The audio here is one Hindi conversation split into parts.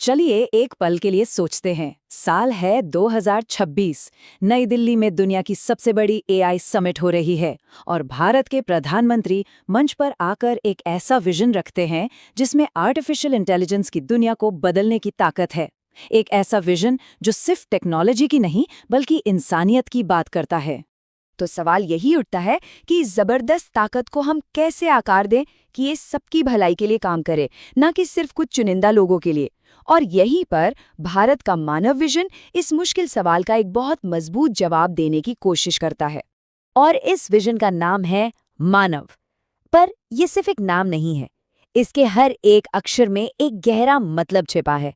चलिए एक पल के लिए सोचते हैं। साल है 2026। नई दिल्ली में दुनिया की सबसे बड़ी एआई समिट हो रही है और भारत के प्रधानमंत्री मंच पर आकर एक ऐसा विजन रखते हैं जिसमें आर्टिफिशियल इंटेलिजेंस की दुनिया को बदलने की ताकत है। एक ऐसा विजन जो सिर्फ टेक्नोलॉजी की नहीं बल्कि इंसानियत की बात करता है। तो सवाल यही उठता है कि इस जबरदस्त ताकत को हम कैसे आकार दें कि ये सबकी भलाई के लिए काम करे, ना कि सिर्फ कुछ चुनिंदा लोगों के लिए। और यहीं पर भारत का मानव विजन इस मुश्किल सवाल का एक बहुत मजबूत जवाब देने की कोशिश करता है। और इस विजन का नाम है मानव। पर यह सिर्फ एक नाम नहीं है, इसके हर एक अक्षर में एक गहरा मतलब छिपा है।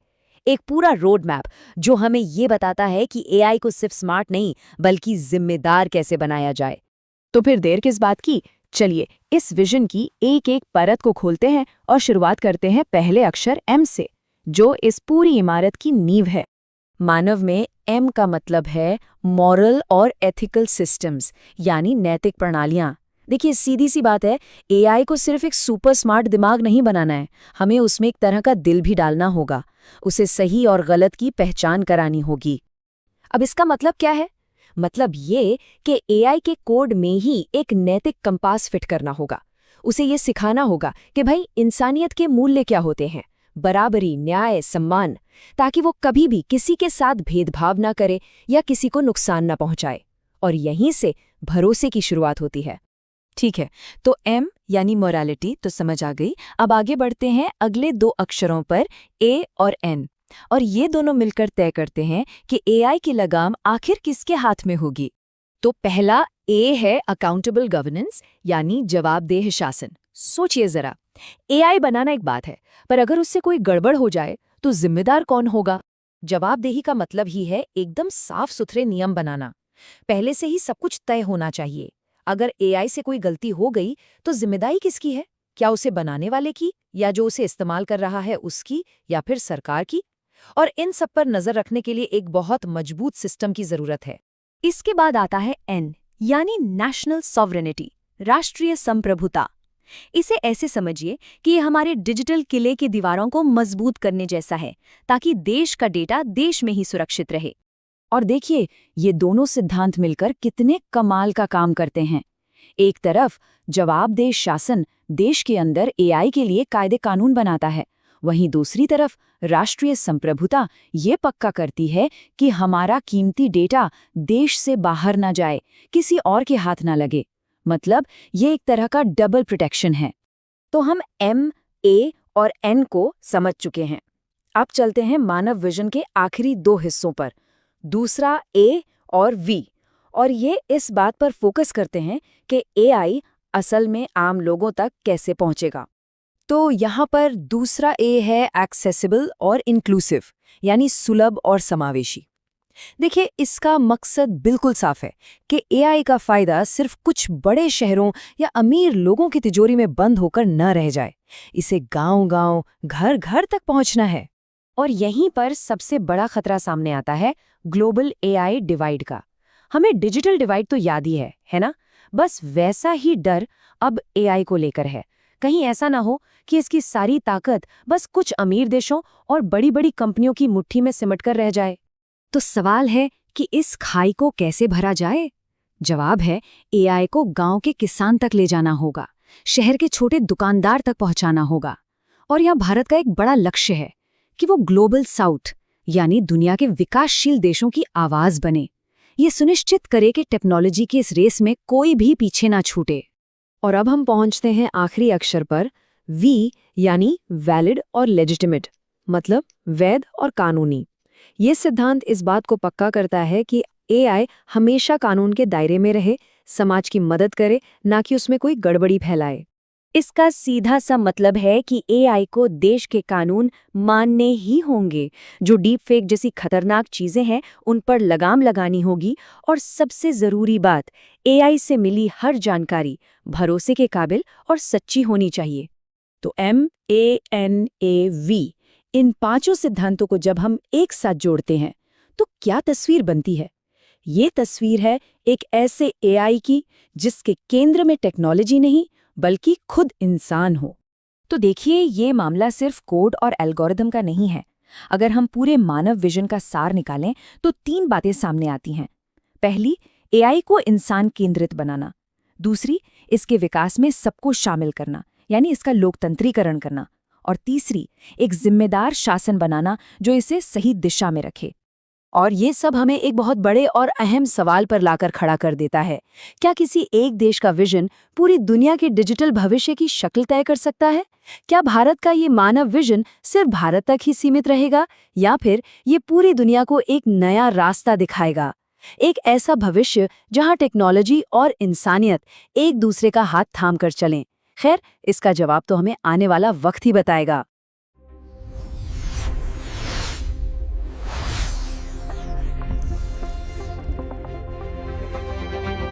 एक पूरा रोड मैप जो हमें ये बताता है कि एआई को सिर्फ स्मार्ट नहीं बल्कि जिम्मेदार कैसे बनाया जाए। तो फिर देर किस बात की, चलिए इस विजन की एक एक परत को खोलते हैं और शुरुआत करते हैं पहले अक्षर एम से, जो इस पूरी इमारत की नींव है। मानव में एम का मतलब है मॉरल और एथिकल सिस्टम्स, यानी नैतिक प्रणालियां। देखिए सीधी सी बात है, एआई को सिर्फ एक सुपर स्मार्ट दिमाग नहीं बनाना है, हमें उसमें एक तरह का दिल भी डालना होगा। उसे सही और गलत की पहचान करानी होगी। अब इसका मतलब क्या है? मतलब ये कि एआई के कोड में ही एक नैतिक कंपास फिट करना होगा। उसे ये सिखाना होगा कि भाई इंसानियत के मूल्य क्या होते हैं, बराबरी, न्याय, सम्मान, ताकि वो कभी भी किसी के साथ भेदभाव ना करे या किसी को नुकसान ना पहुंचाए। और यहीं से भरोसे की शुरुआत होती है। ठीक है, तो एम यानी मोरालिटी तो समझ आ गई। अब आगे बढ़ते हैं अगले दो अक्षरों पर, ए और एन, और ये दोनों मिलकर तय करते हैं कि एआई की लगाम आखिर किसके हाथ में होगी। तो पहला ए है अकाउंटेबल गवर्नेंस, यानी जवाबदेह शासन। सोचिए जरा, एआई बनाना एक बात है, पर अगर उससे कोई गड़बड़ हो जाए तो जिम्मेदार कौन होगा? जवाबदेही का मतलब ही है एकदम साफ सुथरे नियम बनाना। पहले से ही सब कुछ तय होना चाहिए। अगर एआई से कोई गलती हो गई तो जिम्मेदारी किसकी है? क्या उसे बनाने वाले की, या जो उसे इस्तेमाल कर रहा है उसकी, या फिर सरकार की? और इन सब पर नजर रखने के लिए एक बहुत मजबूत सिस्टम की जरूरत है। इसके बाद आता है एन, यानी नेशनल सॉवरेनिटी, राष्ट्रीय संप्रभुता। इसे ऐसे समझिए कि ये हमारे डिजिटल किले की दीवारों को मजबूत करने जैसा है, ताकि देश का डेटा देश में ही सुरक्षित रहे। और देखिए, ये दोनों सिद्धांत मिलकर कितने कमाल का काम करते हैं। एक तरफ जवाबदेह शासन देश के अंदर एआई के लिए कायदे कानून बनाता है, वहीं दूसरी तरफ राष्ट्रीय संप्रभुता ये पक्का करती है कि हमारा कीमती डेटा देश से बाहर ना जाए, किसी और के हाथ ना लगे। मतलब ये एक तरह का डबल प्रोटेक्शन है। तो हम एम, ए और एन को समझ चुके हैं। अब चलते हैं मानव विजन के आखिरी दो हिस्सों पर, दूसरा ए और वी। और ये इस बात पर फोकस करते हैं कि एआई असल में आम लोगों तक कैसे पहुंचेगा। तो यहाँ पर दूसरा ए है एक्सेसिबल और इंक्लूसिव, यानी सुलभ और समावेशी। देखिए, इसका मकसद बिल्कुल साफ है कि एआई का फायदा सिर्फ कुछ बड़े शहरों या अमीर लोगों की तिजोरी में बंद होकर न रह जाए। इसे गांव-गांव, घर-घर तक पहुंचना है। और यहीं पर सबसे बड़ा खतरा सामने आता है ग्लोबल एआई डिवाइड का। हमें डिजिटल डिवाइड तो याद ही है ना? बस वैसा ही डर अब एआई को लेकर है। कहीं ऐसा ना हो कि इसकी सारी ताकत बस कुछ अमीर देशों और बड़ी-बड़ी कंपनियों की मुट्ठी में सिमट कर रह जाए। तो सवाल है कि इस खाई को कैसे भरा जाए? जवाब है, एआई को गांव के किसान तक ले जाना होगा, शहर के छोटे दुकानदार तक पहुंचाना होगा। और यहाँ भारत का एक बड़ा लक्ष्य है कि वो ग्लोबल साउथ, यानी दुनिया के विकासशील देशों की आवाज बने। ये सुनिश्चित करे कि टेक्नोलॉजी की इस रेस में कोई भी पीछे ना छूटे। और अब हम पहुंचते हैं आखिरी अक्षर पर, वी, यानी वैलिड और लेजिटिमेट, मतलब वैध और कानूनी। ये सिद्धांत इस बात को पक्का करता है कि एआई हमेशा कानून के दायरे में रहे, समाज की मदद करे, ना कि उसमें कोई गड़बड़ी फैलाए। इसका सीधा सा मतलब है कि एआई को देश के कानून मानने ही होंगे। जो डीप फेक जैसी खतरनाक चीजें हैं उन पर लगाम लगानी होगी। और सबसे जरूरी बात, एआई से मिली हर जानकारी भरोसे के काबिल और सच्ची होनी चाहिए। तो MANAV, इन पांचों सिद्धांतों को जब हम एक साथ जोड़ते हैं तो क्या तस्वीर बनती है? ये तस्वीर है एक ऐसे एआई की जिसके केंद्र में टेक्नोलॉजी नहीं बल्कि खुद इंसान हो। तो देखिए, ये मामला सिर्फ कोड और एल्गोरिदम का नहीं है, अगर हम पूरे मानव विजन का सार निकालें तो 3 बातें सामने आती हैं। पहली, एआई को इंसान केंद्रित बनाना। दूसरी, इसके विकास में सबको शामिल करना, यानी इसका लोकतंत्रीकरण करना। और तीसरी, एक जिम्मेदार शासन बनाना जो इसे सही दिशा में रखे। और ये सब हमें एक बहुत बड़े और अहम सवाल पर लाकर खड़ा कर देता है। क्या किसी एक देश का विजन पूरी दुनिया के डिजिटल भविष्य की शक्ल तय कर सकता है? क्या भारत का ये मानव विजन सिर्फ भारत तक ही सीमित रहेगा, या फिर ये पूरी दुनिया को एक नया रास्ता दिखाएगा? एक ऐसा भविष्य जहां टेक्नोलॉजी और इंसानियत एक दूसरे का हाथ थाम कर चलें। खैर, इसका जवाब तो हमें आने वाला वक्त ही बताएगा।